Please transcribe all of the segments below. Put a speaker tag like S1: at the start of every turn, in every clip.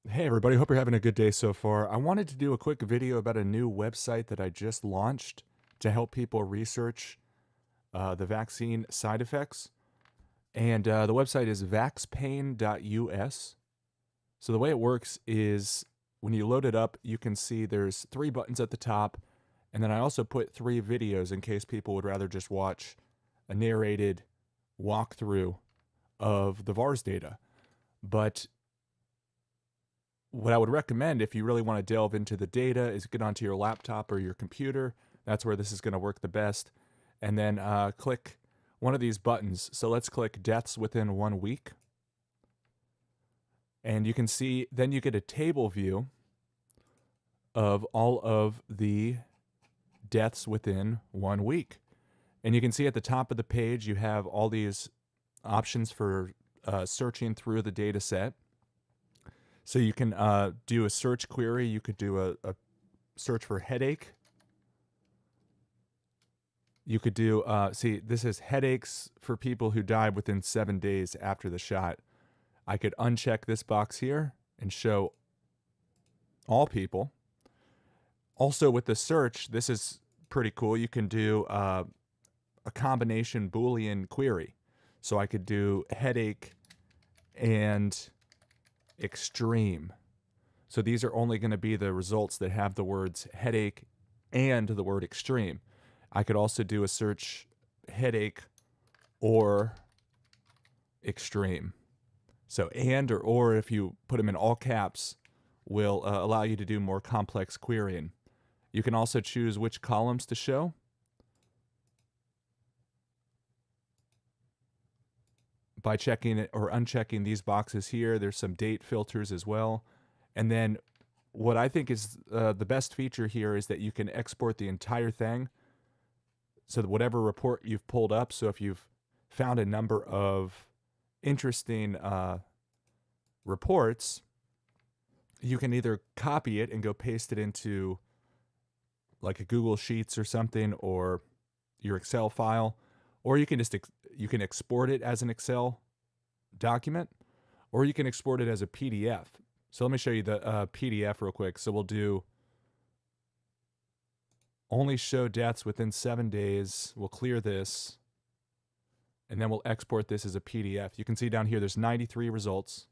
S1: Hey everybody, hope you're having a good day so far. I wanted to do a quick video about a new website that I just launched to help people research the vaccine side effects. And the website is vaxpain.us. So the way it works is when you load it up, you can see there's three buttons at the top. And then I also put three videos in case people would rather just watch a narrated walkthrough of the VAERS data. But what I would recommend if you really want to delve into the data is get onto your laptop or your computer. That's where this is going to work the best. And then click one of these buttons. So let's click deaths within 1 week. And you can see, then you get a table view of all of the deaths within 1 week. And you can see at the top of the page, you have all these options for searching through the data set. So you can do a search query. You could do a search for headache. You could do, see, this is headaches for people who died within 7 days after the shot. I could uncheck this box here and show all people. Also with the search, this is pretty cool. You can do a combination Boolean query. So I could do headache and extreme. So these are only going to be the results that have the words headache and the word extreme. I could also do a search headache or extreme. So and or if you put them in all caps will allow you to do more complex querying. You can also choose which columns to show. By checking it or unchecking these boxes here. There's some date filters as well. And then what I think is the best feature here is that you can export the entire thing. So that whatever report you've pulled up, so if you've found a number of interesting reports, you can either copy it and go paste it into like a Google Sheets or something, or your Excel file, or you can just you can export it as an Excel document, or you can export it as a PDF. So let me show you the PDF real quick. So we'll do only show deaths within 7 days. We'll clear this, and then we'll export this as a PDF. You can see down here there's 93 results.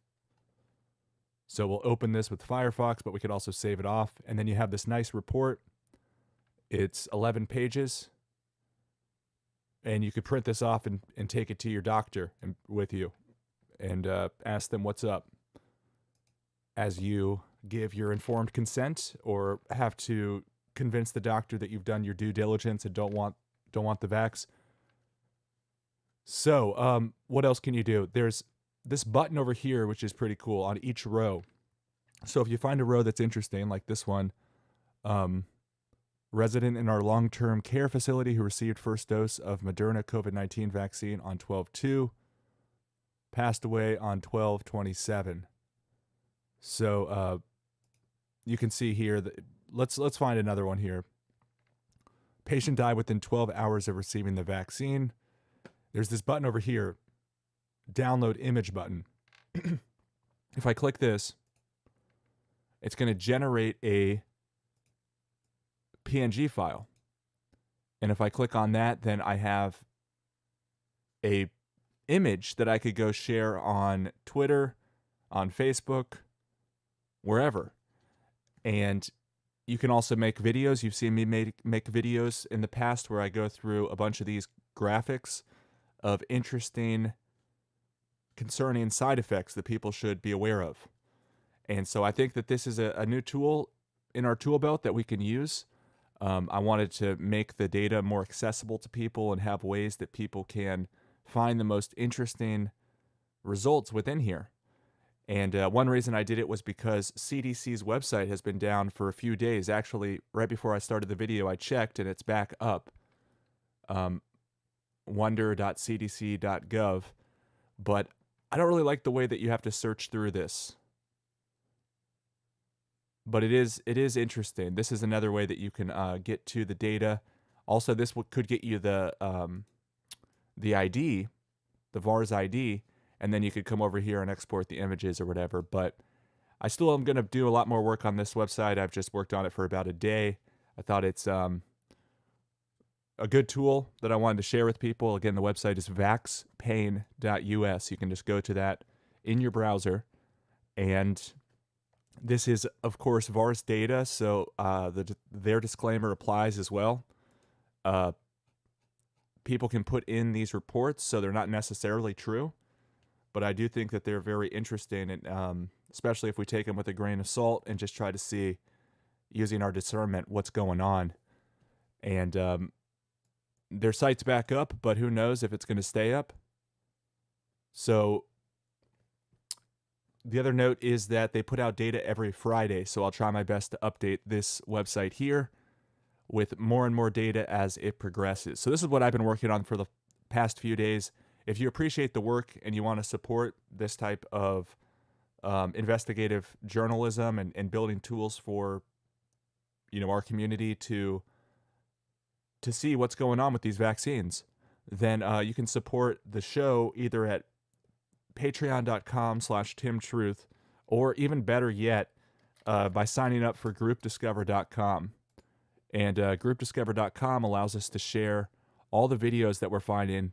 S1: So we'll open this with Firefox, but we could also save it off. And then you have this nice report. It's 11 pages. And you could print this off and take it to your doctor and with you and ask them what's up as you give your informed consent or have to convince the doctor that you've done your due diligence and don't want the vax. So what else can you do? There's this button over here, which is pretty cool on each row. So if you find a row that's interesting, like this one, resident in our long-term care facility who received first dose of Moderna COVID-19 vaccine on 12/2, passed away on 12/27. So you can see here that let's find another one here. Patient died within 12 hours of receiving the vaccine. There's this button over here, download image button. If I click this, it's going to generate a PNG file. And if I click on that, then I have a image that I could go share on Twitter, on Facebook, wherever. And you can also make videos. You've seen me make videos in the past where I go through a bunch of these graphics of interesting, concerning side effects that people should be aware of. And so I think that this is a new tool in our tool belt that we can use. I wanted to make the data more accessible to people and have ways that people can find the most interesting results within here. And one reason I did it was because CDC's website has been down for a few days. Actually, right before I started the video, I checked and it's back up. Wonder.cdc.gov. But I don't really like the way that you have to search through this. But it is interesting. This is another way that you can get to the data. Also, this could get you the ID, the VAERS ID, and then you could come over here and export the images or whatever. But I still am going to do a lot more work on this website. I've just worked on it for about a day. I thought it's a good tool that I wanted to share with people. Again, the website is vaxpain.us. You can just go to that in your browser. And this is, of course, VAERS Data, so their disclaimer applies as well. People can put in these reports, so they're not necessarily true, but I do think that they're very interesting, and especially if we take them with a grain of salt and just try to see, using our discernment, what's going on. And their site's back up, but who knows if it's going to stay up. So the other note is that they put out data every Friday, so I'll try my best to update this website here with more and more data as it progresses. So this is what I've been working on for the past few days. If you appreciate the work and you want to support this type of investigative journalism and building tools for, our community to see what's going on with these vaccines, then you can support the show either at patreon.com/TimTruth, or even better yet, by signing up for groupdiscover.com. And groupdiscover.com allows us to share all the videos that we're finding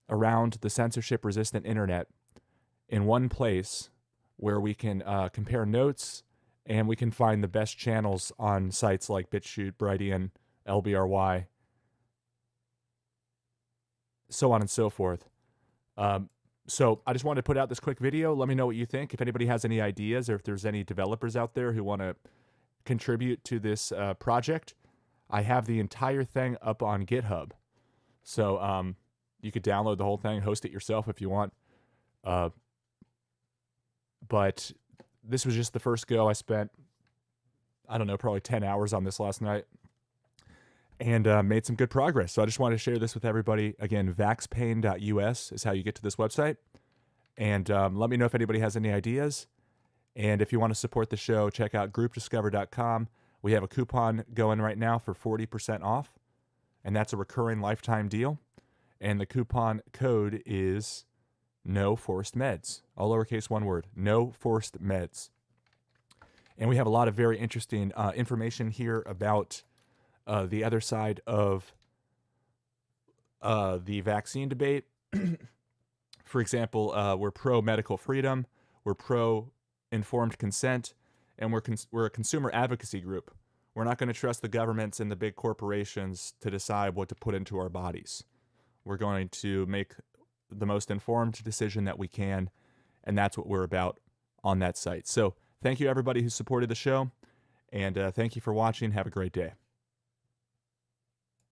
S1: around the censorship-resistant internet in one place where we can compare notes, and we can find the best channels on sites like BitChute, Brighteon, LBRY, so on and so forth. So I just wanted to put out this quick video. Let me know what you think. If anybody has any ideas, or if there's any developers out there who want to contribute to this project, I have the entire thing up on GitHub. So you could download the whole thing, host it yourself if you want. But this was just the first go. I spent, probably 10 hours on this last night, and made some good progress. So I just wanted to share this with everybody. Again, vaxpain.us is how you get to this website. And let me know if anybody has any ideas. And if you want to support the show, check out groupdiscover.com. We have a coupon going right now for 40% off, and that's a recurring lifetime deal. And the coupon code is no forced meds, all lowercase, one word, no forced meds. And we have a lot of very interesting information here about the other side of the vaccine debate. For example, we're pro-medical freedom, we're pro-informed consent, and we're a consumer advocacy group. We're not going to trust the governments and the big corporations to decide what to put into our bodies. We're going to make the most informed decision that we can, and that's what we're about on that site. So thank you, everybody who supported the show, and thank you for watching. Have a great day.